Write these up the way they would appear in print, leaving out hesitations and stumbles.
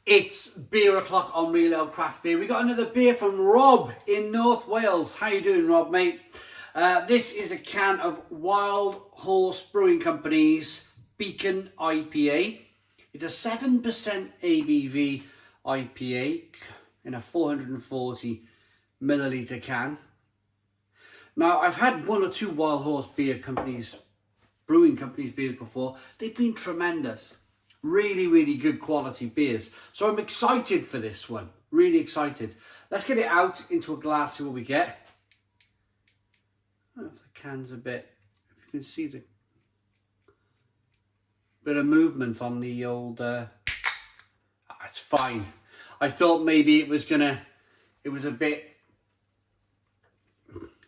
It's beer o'clock on Real Ale Craft Beer. We got another beer from Rob in North Wales. How you doing, Rob, mate? This is a can of Wild Horse Brewing Company's Beacon IPA. It's a 7% ABV IPA in a 440 milliliter can. Now, I've had one or two Wild Horse beer companies, brewing companies beers before. They've been tremendous. Really, really good quality beers. So I'm excited for this one. Really excited. Let's get it out into a glass, see what we get. I don't know if the can's a bit, if you can see the bit of movement on the old, it's fine. I thought maybe it was a bit,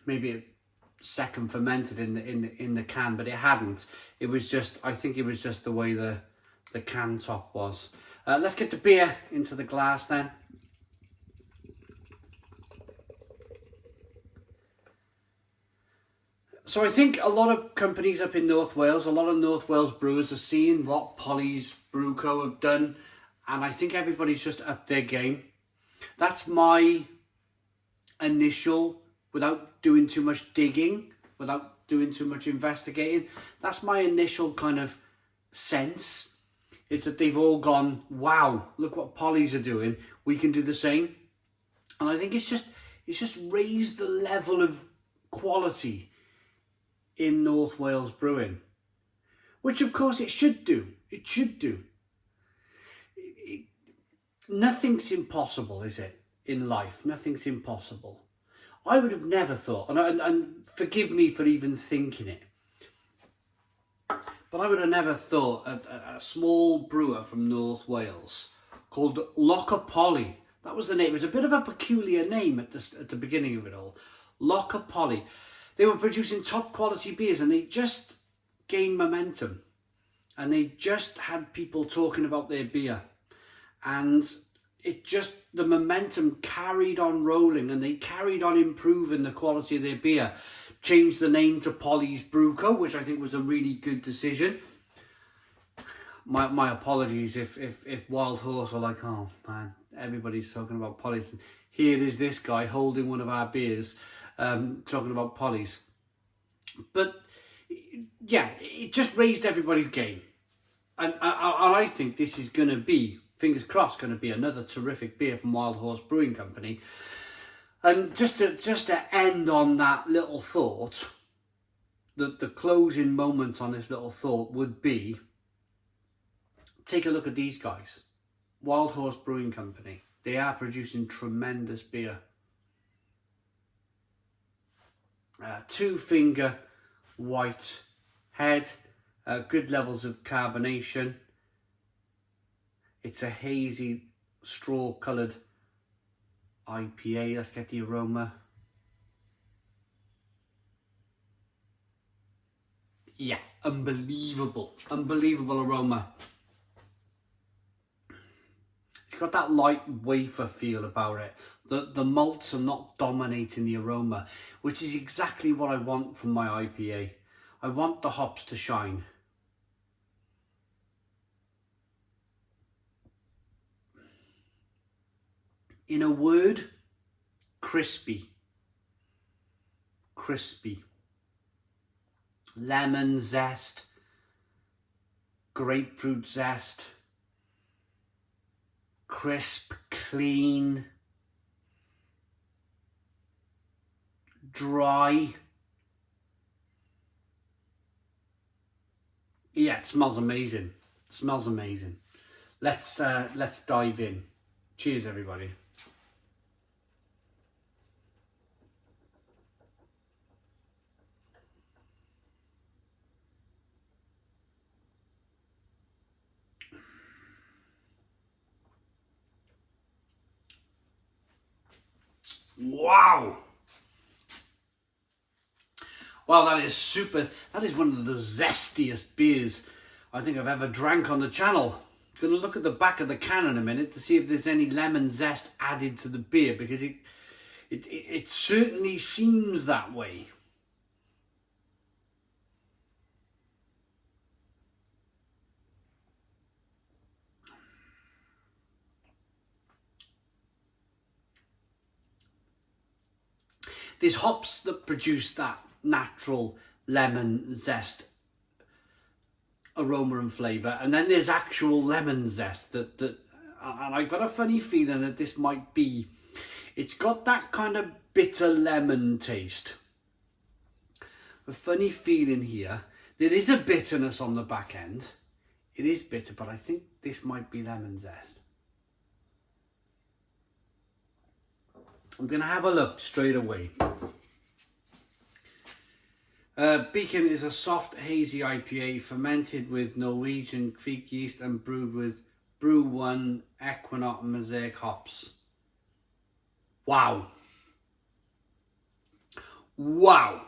maybe a second fermented in the can, but it hadn't. It was just, I think it was just the way the can top was. Let's get the beer into the glass then. So I think a lot of companies up in North Wales, a lot of North Wales brewers are seeing what Polly's Brew Co have done, and I think everybody's just upped their game. That's my initial, without doing too much digging, without doing too much investigating, that's my initial kind of sense. Is that they've all gone, wow, look what Polly's are doing, we can do the same. And I think it's just raised the level of quality in North Wales brewing, which of course it should do. It should do. Nothing's impossible, is it, in life? Nothing's impossible. I would have never thought, and forgive me for even thinking it, but I would have never thought a small brewer from North Wales called Locker Polly. That was the name. It was a bit of a peculiar name at the beginning of it all. Locker Polly. They were producing top quality beers and they just gained momentum. And they just had people talking about their beer. And the momentum carried on rolling and they carried on improving the quality of their beer. Changed the name to Polly's Brew Co, which I think was a really good decision. My apologies if Wild Horse are like, oh man, everybody's talking about Polly's. Here is this guy holding one of our beers, talking about Polly's. But yeah, it just raised everybody's game. And I think this is going to be, fingers crossed, going to be another terrific beer from Wild Horse Brewing Company. And just to end on that little thought, the closing moment on this little thought would be, take a look at these guys. Wild Horse Brewing Company. They are producing tremendous beer. 2-finger white head, good levels of carbonation. It's a hazy straw coloured IPA. Let's get the aroma. Yeah, unbelievable aroma. It's got that light wafer feel about it. The malts are not dominating the aroma, which is exactly what I want from my IPA. I want the hops to shine. In a word, crispy. Crispy. Lemon zest, grapefruit zest, crisp, clean, dry. Yeah, it smells amazing. It smells amazing. Let's dive in. Cheers, everybody. Wow! Wow, that is super. That is one of the zestiest beers I think I've ever drank on the channel. Going to look at the back of the can in a minute to see if there's any lemon zest added to the beer, because it certainly seems that way. there's hops that produce that natural lemon zest aroma and flavour, and then there's actual lemon zest that and I've got a funny feeling that this might be, it's got that kind of bitter lemon taste. A funny feeling here. There is a bitterness on the back end. It is bitter, but I think this might be lemon zest. I'm going to have a look straight away. Beacon is a soft, hazy IPA fermented with Norwegian Creek yeast and brewed with Brew 1 Equinox Mosaic hops. Wow. Wow.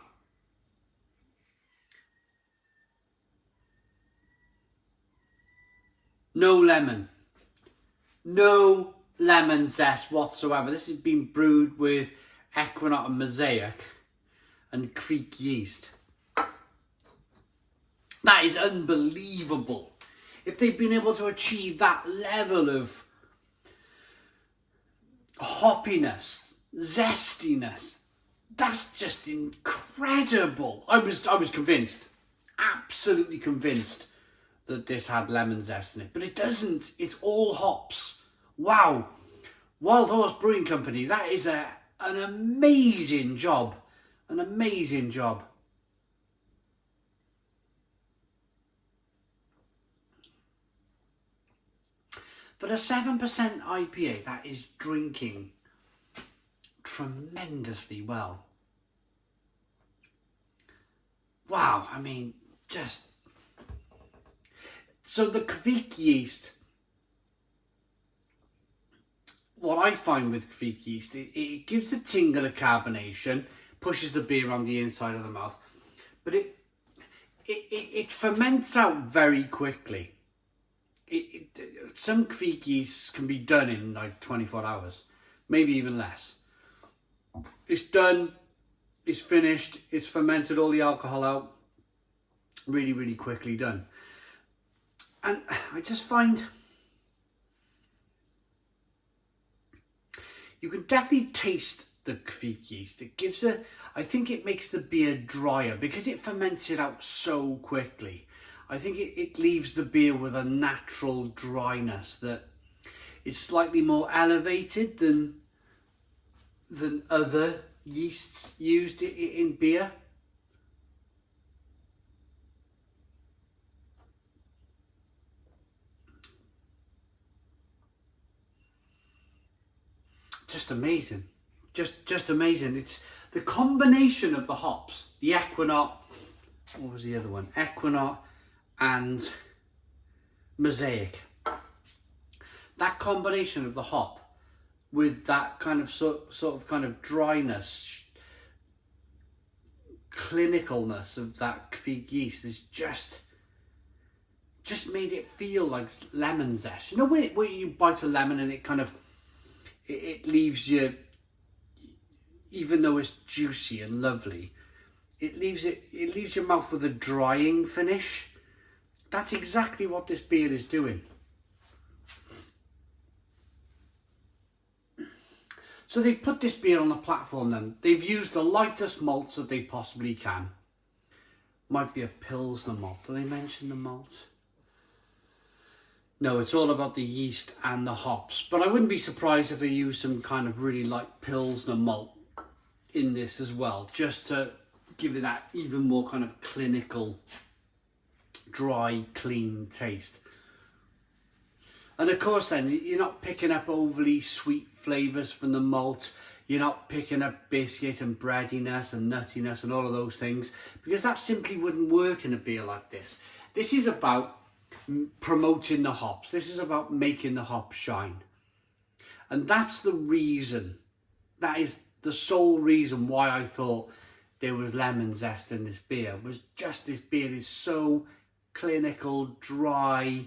No lemon. No lemon zest whatsoever. This has been brewed with Equinox Mosaic and Creek yeast. That is unbelievable. If they've been able to achieve that level of hoppiness, zestiness, that's just incredible. I was convinced, absolutely convinced that this had lemon zest in it, but it doesn't. It's all hops. Wow. Wild Horse Brewing Company, that is an amazing job. An amazing job. For a 7% IPA, that is drinking tremendously well. Wow, I mean, just... So the Creek yeast, what I find with Creek yeast, it gives a tingle of carbonation, pushes the beer on the inside of the mouth, but it ferments out very quickly. Some Creek yeasts can be done in like 24 hours, maybe even less. It's done, it's finished, it's fermented all the alcohol out, really, really quickly done. And I just find you can definitely taste the Creek yeast. It gives I think it makes the beer drier because it ferments it out so quickly. I think it leaves the beer with a natural dryness that is slightly more elevated than other yeasts used in beer. Just amazing. Just amazing. It's the combination of the hops, the Equinox, what was the other one? Equinox and Mosaic. That combination of the hop with that kind of sort of kind of dryness, clinicalness of that Creek yeast is just made it feel like lemon zest. You know where you bite a lemon and it kind of it leaves you, even though it's juicy and lovely, it leaves your mouth with a drying finish. That's exactly what this beer is doing. So they've put this beer on the platform then. They've used the lightest malts that they possibly can. Might be a Pilsner malt. Do they mention the malt? No, it's all about the yeast and the hops. But I wouldn't be surprised if they use some kind of really light Pilsner malt in this as well, just to give it that even more kind of clinical, dry, clean taste. And of course then, you're not picking up overly sweet flavours from the malt. You're not picking up biscuit and breadiness and nuttiness and all of those things, because that simply wouldn't work in a beer like this. This is about promoting the hops. This is about making the hops shine. And that's the reason, that is the sole reason why I thought there was lemon zest in this beer, was just this beer is so clinical, dry,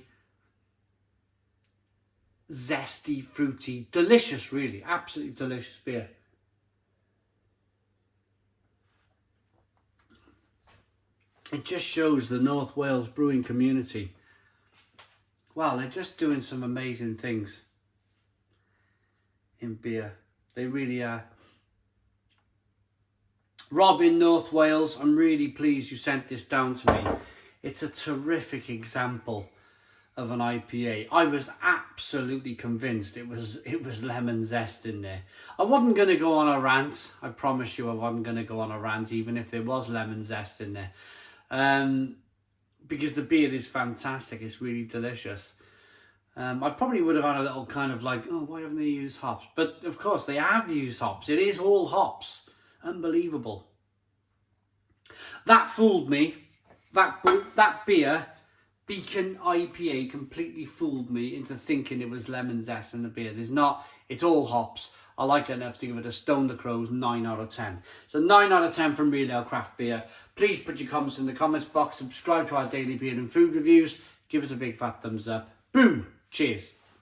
zesty, fruity, delicious, really, absolutely delicious beer. It just shows the North Wales brewing community. Wow, they're just doing some amazing things in beer. They really are. Rob in North Wales, I'm really pleased you sent this down to me. It's a terrific example of an IPA. I was absolutely convinced it was lemon zest in there. I wasn't going to go on a rant. I promise you I wasn't going to go on a rant even if there was lemon zest in there. Because the beer is fantastic. It's really delicious. I probably would have had a little kind of like, oh, why haven't they used hops? But of course they have used hops. It is all hops. Unbelievable. That fooled me. That beer, Beacon IPA, completely fooled me into thinking it was lemon zest in the beer. There's not. It's all hops. I like it enough to give it a Stone the Crows 9 out of 10. So 9 out of 10 from Real Ale Craft Beer. Please put your comments in the comments box. Subscribe to our daily beer and food reviews. Give us a big fat thumbs up. Boom. Cheers.